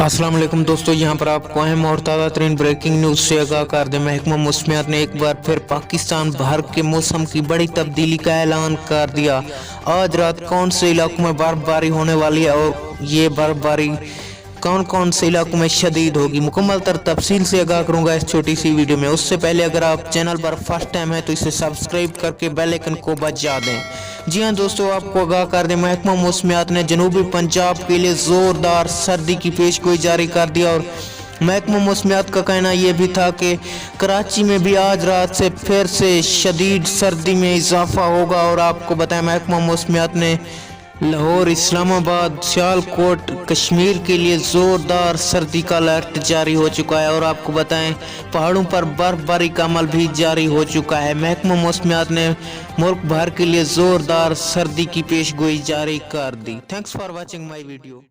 अस्सलाम वालेकुम दोस्तों, यहाँ पर आपको अहम और ताज़ा तरीन ब्रेकिंग न्यूज़ से आगाह कर दें। महकमा मौसमियात ने एक बार फिर पाकिस्तान भर के मौसम की बड़ी तब्दीली का ऐलान कर दिया। आज रात कौन से इलाकों में बर्फबारी होने वाली है और ये बर्फबारी कौन कौन से इलाकों में शदीद होगी, मुकम्मल तफसील से आगाह करूंगा इस छोटी सी वीडियो में। उससे पहले अगर आप चैनल पर फर्स्ट टाइम है तो इसे सब्सक्राइब करके बेल आइकन को बजा दें। जी हाँ दोस्तों, आपको आगाह कर दें, महकमा मौसमियात ने जनूबी पंजाब के लिए ज़ोरदार सर्दी की पेशगोई जारी कर दिया और महकमा मौसमियात का कहना यह भी था कि कराची में भी आज रात से फिर से शदीद सर्दी में इजाफा होगा। और आपको बताएं, महकमा मौसमियात ने लाहौर, इस्लामाबाद, सियालकोट, कश्मीर के लिए ज़ोरदार सर्दी का अलर्ट जारी हो चुका है। और आपको बताएं, पहाड़ों पर बर्फबारी का अमल भी जारी हो चुका है। महकमा मौसमियात ने मुल्क भर के लिए ज़ोरदार सर्दी की पेशगोई जारी कर दी। Thanks for watching my video.